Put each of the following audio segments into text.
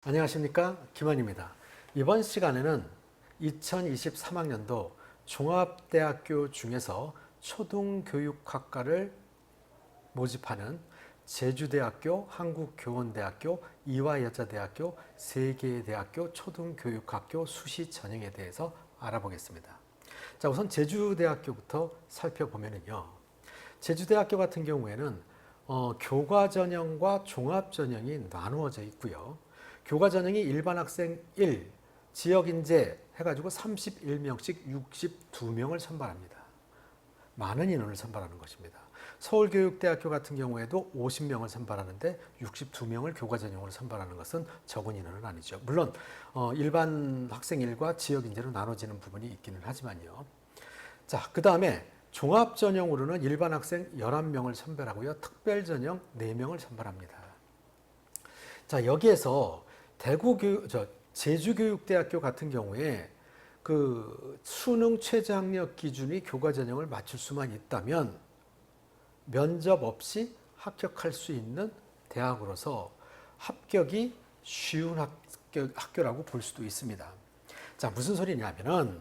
안녕하십니까, 김환입니다. 이번 시간에는 2023학년도 종합대학교 중에서 초등교육학과를 모집하는 제주대학교, 한국교원대학교, 이화여자대학교, 세 개의 대학교 초등교육학교 수시 전형에 대해서 알아보겠습니다. 자, 우선 제주대학교부터 살펴보면요. 제주대학교 같은 경우에는 교과 전형과 종합 전형이 나누어져 있고요. 교과 전형이 일반 학생 1, 지역 인재 해가지고 31명씩 62명을 선발합니다. 많은 인원을 선발하는 것입니다. 서울교육대학교 같은 경우에도 50명을 선발하는데 62명을 교과 전형으로 선발하는 것은 적은 인원은 아니죠. 물론 일반 학생 1과 지역 인재로 나눠지는 부분이 있기는 하지만요. 자, 그 다음에 종합 전형으로는 일반 학생 11명을 선발하고요. 특별 전형 4명을 선발합니다. 자, 여기에서 제주교육대학교 같은 경우에 그 수능 최저학력 기준이 교과 전형을 맞출 수만 있다면 면접 없이 합격할 수 있는 대학으로서 합격이 쉬운 학교라고 볼 수도 있습니다. 자, 무슨 소리냐면은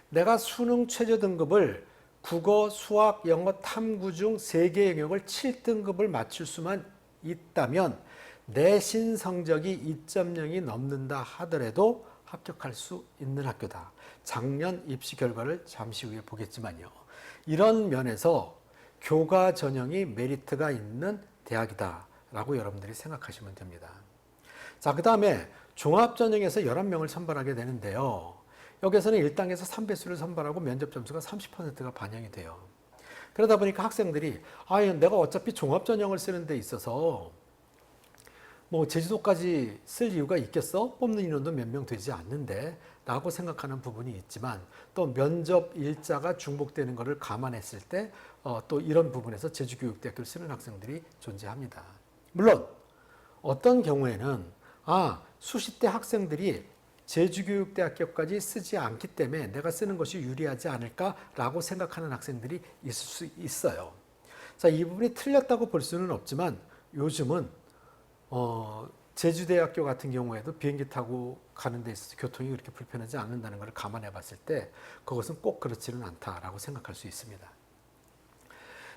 내가 수능 최저 등급을 국어, 수학, 영어, 탐구 중 3개 영역을 7등급을 맞출 수만 있다면 내신 성적이 2.0이 넘는다 하더라도 합격할 수 있는 학교다. 작년 입시 결과를 잠시 후에 보겠지만요. 이런 면에서 교과 전형이 메리트가 있는 대학이다 라고 여러분들이 생각하시면 됩니다. 자, 그 다음에 종합 전형에서 11명을 선발하게 되는데요. 여기서는 1단계에서 3배수를 선발하고 면접 점수가 30%가 반영이 돼요. 그러다 보니까 학생들이 내가 어차피 종합 전형을 쓰는 데 있어서 제주도까지 쓸 이유가 있겠어? 뽑는 인원도 몇 명 되지 않는데 라고 생각하는 부분이 있지만 또 면접 일자가 중복되는 것을 감안했을 때 또 이런 부분에서 제주교육대학교를 쓰는 학생들이 존재합니다. 물론 어떤 경우에는 수시 때 학생들이 제주교육대학교까지 쓰지 않기 때문에 내가 쓰는 것이 유리하지 않을까라고 생각하는 학생들이 있을 수 있어요. 자, 이 부분이 틀렸다고 볼 수는 없지만 요즘은 제주대학교 같은 경우에도 비행기 타고 가는 데 있어서 교통이 그렇게 불편하지 않는다는 것을 감안해 봤을 때 그것은 꼭 그렇지는 않다라고 생각할 수 있습니다.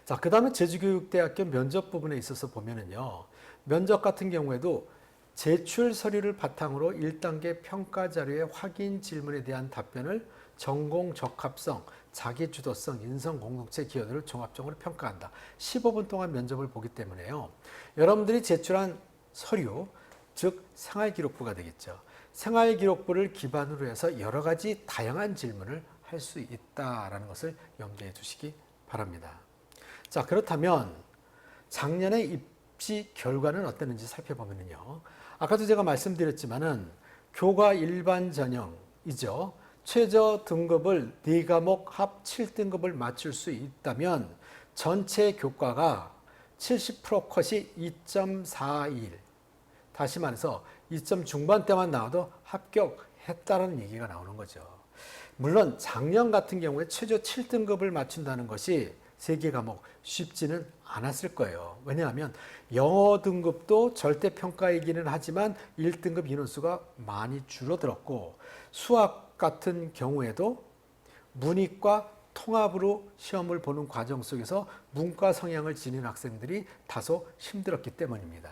자, 그 다음에 제주교육대학교 면접 부분에 있어서 보면은요, 면접 같은 경우에도 제출 서류를 바탕으로 1단계 평가 자료의 확인 질문에 대한 답변을 전공 적합성, 자기주도성, 인성 공동체 기여도를 종합적으로 평가한다. 15분 동안 면접을 보기 때문에요. 여러분들이 제출한 서류, 즉 생활기록부가 되겠죠. 생활기록부를 기반으로 해서 여러 가지 다양한 질문을 할 수 있다라는 것을 염두에 두시기 바랍니다. 자, 그렇다면 작년의 입시 결과는 어땠는지 살펴보면요. 아까도 제가 말씀드렸지만은 교과 일반 전형이죠. 최저 등급을 4과목 합 7등급을 맞출 수 있다면 전체 교과가 70% 컷이 2.41. 다시 말해서 2점 중반대만 나와도 합격했다는 얘기가 나오는 거죠. 물론 작년 같은 경우에 최저 7등급을 맞춘다는 것이 3개 과목 쉽지는 않았을 거예요. 왜냐하면 영어 등급도 절대평가이기는 하지만 1등급 인원수가 많이 줄어들었고 수학 같은 경우에도 문이과 통합으로 시험을 보는 과정 속에서 문과 성향을 지닌 학생들이 다소 힘들었기 때문입니다.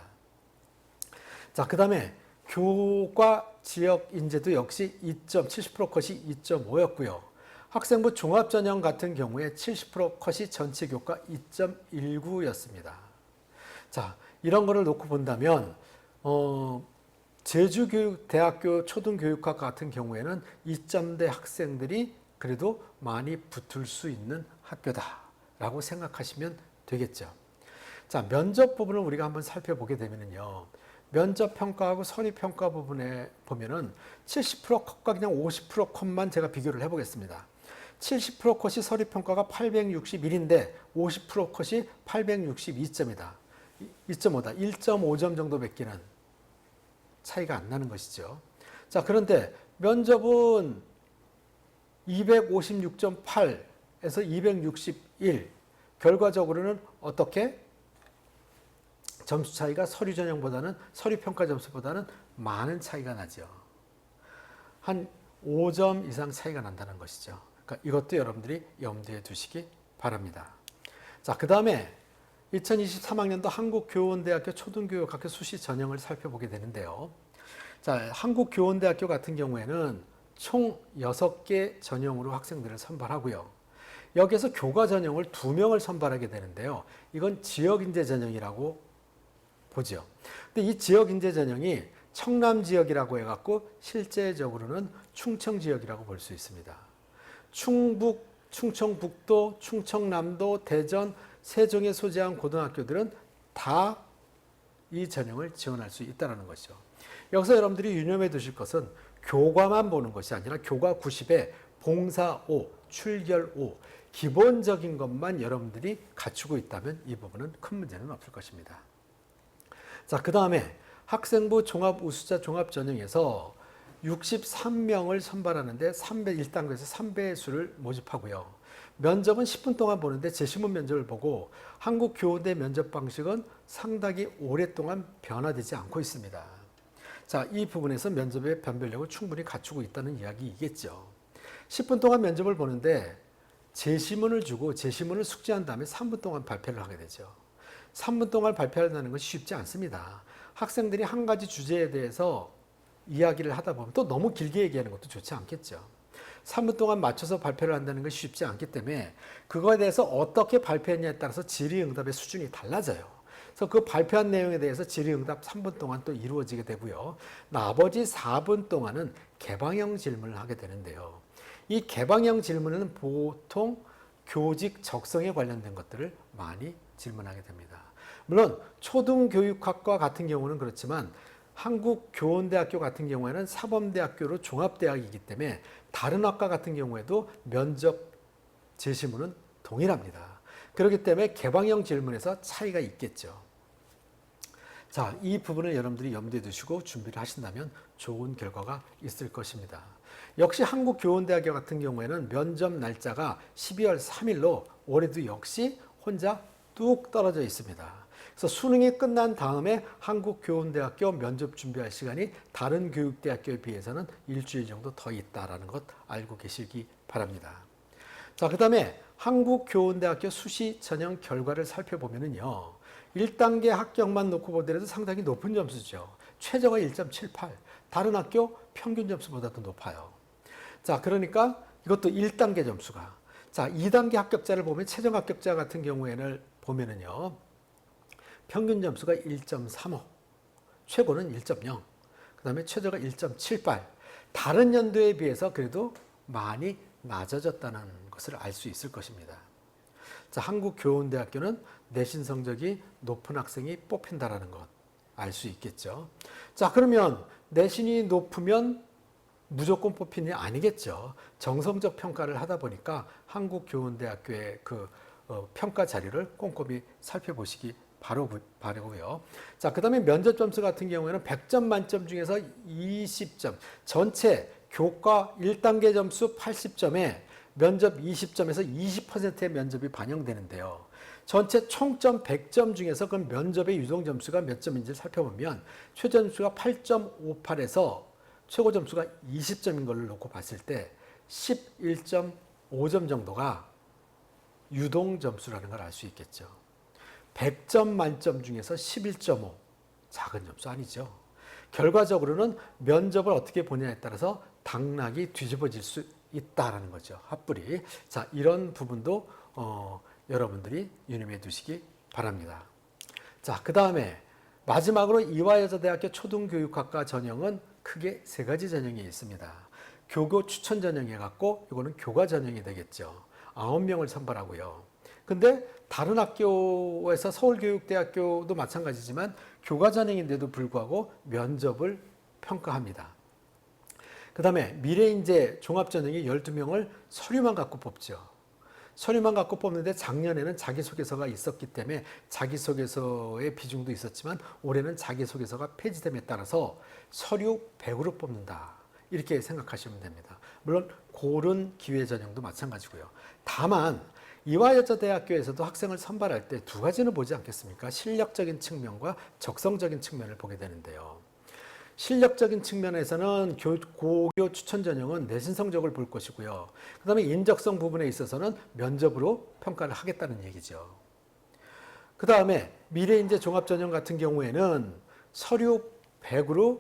자, 그 다음에 교과 지역 인재도 역시 70% 컷이 2.5였고요. 학생부 종합전형 같은 경우에 70% 컷이 전체 교과 2.19였습니다. 자, 이런 거를 놓고 본다면 제주교육대학교 초등교육학 같은 경우에는 2점대 학생들이 그래도 많이 붙을 수 있는 학교다라고 생각하시면 되겠죠. 자, 면접 부분을 우리가 한번 살펴보게 되면요. 면접 평가하고 서류 평가 부분에 보면은 70% 컷과 그냥 50% 컷만 제가 비교를 해보겠습니다. 70% 컷이 서류 평가가 861인데 50% 컷이 862점이다. 2.5다. 1.5점 정도 뺏기는 차이가 안 나는 것이죠. 자, 그런데 면접은 256.8에서 261. 결과적으로는 어떻게? 점수 차이가 서류 전형보다는 서류 평가 점수보다는 많은 차이가 나죠. 한 5점 이상 차이가 난다는 것이죠. 그러니까 이것도 여러분들이 염두에 두시기 바랍니다. 자, 그 다음에 2023학년도 한국교원대학교 초등교육학교 수시 전형을 살펴보게 되는데요. 자, 한국교원대학교 같은 경우에는 총 6개 전형으로 학생들을 선발하고요. 여기에서 교과 전형을 2명을 선발하게 되는데요. 이건 지역인재 전형이라고 보죠. 근데 이 지역인재 전형이 청남 지역이라고 해갖고 실제적으로는 충청 지역이라고 볼 수 있습니다. 충북, 충청북도, 충청남도, 대전, 세종에 소재한 고등학교들은 다 이 전형을 지원할 수 있다는 것이죠. 여기서 여러분들이 유념해 두실 것은 교과만 보는 것이 아니라 교과 90에 봉사 5, 출결 5, 기본적인 것만 여러분들이 갖추고 있다면 이 부분은 큰 문제는 없을 것입니다. 자, 그 다음에 학생부 종합 우수자 종합 전형에서 63명을 선발하는데 1단계에서 3배수를 모집하고요. 면접은 10분 동안 보는데 제시문 면접을 보고 한국교원대 면접 방식은 상당히 오랫동안 변화되지 않고 있습니다. 자, 이 부분에서 면접의 변별력을 충분히 갖추고 있다는 이야기이겠죠. 10분 동안 면접을 보는데 제시문을 주고 제시문을 숙지한 다음에 3분 동안 발표를 하게 되죠. 3분 동안 발표한다는 것이 쉽지 않습니다. 학생들이 한 가지 주제에 대해서 이야기를 하다 보면 또 너무 길게 얘기하는 것도 좋지 않겠죠. 3분 동안 맞춰서 발표를 한다는 것이 쉽지 않기 때문에 그거에 대해서 어떻게 발표했냐에 따라서 질의응답의 수준이 달라져요. 그래서 그 발표한 내용에 대해서 질의응답 3분 동안 또 이루어지게 되고요. 나머지 4분 동안은 개방형 질문을 하게 되는데요. 이 개방형 질문은 보통 교직 적성에 관련된 것들을 많이 질문하게 됩니다. 물론 초등교육학과 같은 경우는 그렇지만 한국교원대학교 같은 경우에는 사범대학교로 종합대학이기 때문에 다른 학과 같은 경우에도 면접 제시문은 동일합니다. 그렇기 때문에 개방형 질문에서 차이가 있겠죠. 자, 이 부분을 여러분들이 염두에 두시고 준비를 하신다면 좋은 결과가 있을 것입니다. 역시 한국교원대학교 같은 경우에는 면접 날짜가 12월 3일로 올해도 역시 혼자 뚝 떨어져 있습니다. 그래서 수능이 끝난 다음에 한국교원대학교 면접 준비할 시간이 다른 교육대학교에 비해서는 일주일 정도 더 있다는 것 알고 계시기 바랍니다. 자, 그 다음에 한국교원대학교 수시 전형 결과를 살펴보면요. 1단계 합격만 놓고 보더라도 상당히 높은 점수죠. 최저가 1.78, 다른 학교 평균 점수보다도 높아요. 자, 그러니까 이것도 1단계 점수가. 자, 2단계 합격자를 보면 최종 합격자 같은 경우에는 보면은요. 평균 점수가 1.35, 최고는 1.0, 그 다음에 최저가 1.78. 다른 연도에 비해서 그래도 많이 낮아졌다는 것을 알 수 있을 것입니다. 자, 한국교원대학교는 내신 성적이 높은 학생이 뽑힌다라는 것 알 수 있겠죠. 자, 그러면 내신이 높으면 무조건 뽑히는 게 아니겠죠. 정성적 평가를 하다 보니까 한국교원대학교의 그 평가 자료를 꼼꼼히 살펴보시기 바라고요. 자, 그 다음에 면접 점수 같은 경우에는 100점 만점 중에서 20점, 전체 교과 1단계 점수 80점에 면접 20점에서 20%의 면접이 반영되는데요. 전체 총점 100점 중에서 그 면접의 유동 점수가 몇 점인지 살펴보면 최저 점수가 8.58에서 최고 점수가 20점인 걸로 놓고 봤을 때 11.5점 정도가 유동 점수라는 걸 알 수 있겠죠. 100점 만점 중에서 11.5, 작은 점수 아니죠. 결과적으로는 면접을 어떻게 보냐에 따라서 당락이 뒤집어질 수 있다라는 거죠. 합불이. 자, 이런 부분도 여러분들이 유념해 두시기 바랍니다. 자, 그 다음에 마지막으로 이화여자대학교 초등교육학과 전형은 크게 3가지 전형이 있습니다. 교교 추천 전형이 갖고 이거는 교과 전형이 되겠죠. 9명을 선발하고요. 근데 다른 학교에서 서울교육대학교도 마찬가지지만 교과 전형인데도 불구하고 면접을 평가합니다. 그 다음에 미래인재 종합전형이 12명을 서류만 갖고 뽑죠. 서류만 갖고 뽑는데 작년에는 자기소개서가 있었기 때문에 자기소개서의 비중도 있었지만 올해는 자기소개서가 폐지됨에 따라서 서류 100으로 뽑는다. 이렇게 생각하시면 됩니다. 물론 고른 기회 전형도 마찬가지고요. 다만 이화여자대학교에서도 학생을 선발할 때 2가지는 보지 않겠습니까? 실력적인 측면과 적성적인 측면을 보게 되는데요. 실력적인 측면에서는 고교 추천 전형은 내신 성적을 볼 것이고요. 그 다음에 인적성 부분에 있어서는 면접으로 평가를 하겠다는 얘기죠. 그 다음에 미래인재 종합전형 같은 경우에는 서류 100으로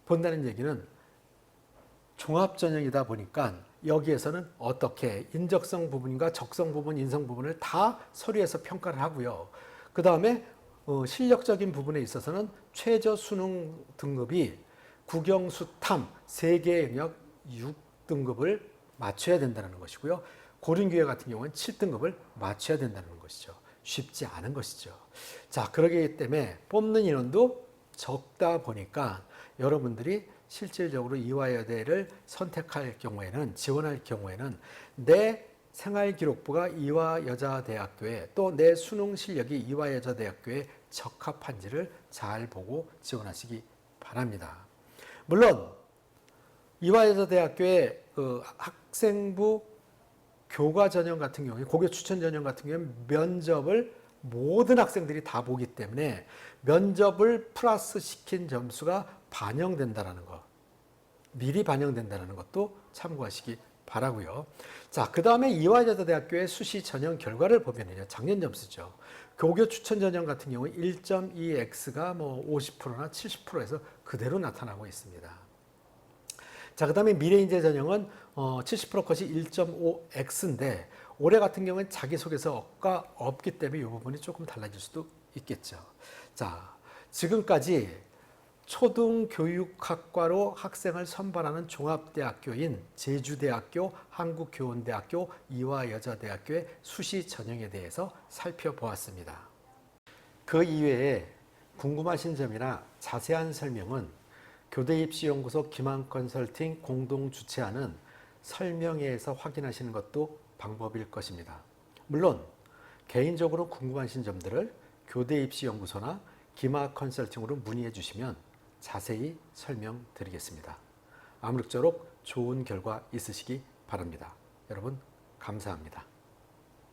본다는 얘기는 종합전형이다 보니까 여기에서는 어떻게 인적성 부분과 적성 부분, 인성 부분을 다 서류에서 평가를 하고요. 그 다음에 실력적인 부분에 있어서는 최저 수능 등급이 국영수탐 세계 영역 6등급을 맞춰야 된다는 것이고요. 고른교회 같은 경우는 7등급을 맞춰야 된다는 것이죠. 쉽지 않은 것이죠. 자, 그러기 때문에 뽑는 인원도 적다 보니까 여러분들이 실질적으로 이화여대를 선택할 경우에는, 지원할 경우에는 내 생활기록부가 이화여자대학교에 또 내 수능 실력이 이화여자대학교에 적합한지를 잘 보고 지원하시기 바랍니다. 물론 이화여자대학교의 그 학생부 교과 전형 같은 경우에, 고교 추천 전형 같은 경우에 면접을 모든 학생들이 다 보기 때문에 면접을 플러스 시킨 점수가 반영된다는 것, 미리 반영된다는 것도 참고하시기 바라고요. 자, 그 다음에 이화여자대학교의 수시 전형 결과를 보면요, 작년 점수죠. 고교 추천 전형 같은 경우 1.2x가 뭐 50%나 70%에서 그대로 나타나고 있습니다. 자, 그 다음에 미래인재 전형은 70% 컷이 1.5x인데 올해 같은 경우는 자기소개서가 없기 때문에 이 부분이 조금 달라질 수도 있겠죠. 자, 지금까지 초등교육학과로 학생을 선발하는 종합대학교인 제주대학교, 한국교원대학교, 이화여자대학교의 수시 전형에 대해서 살펴보았습니다. 그 이외에 궁금하신 점이나 자세한 설명은 교대입시연구소 김한컨설팅 공동 주최하는 설명회에서 확인하시는 것도 방법일 것입니다. 물론 개인적으로 궁금하신 점들을 교대입시연구소나 김한컨설팅으로 문의해 주시면 자세히 설명드리겠습니다. 아무쪼록 좋은 결과 있으시기 바랍니다. 여러분 감사합니다.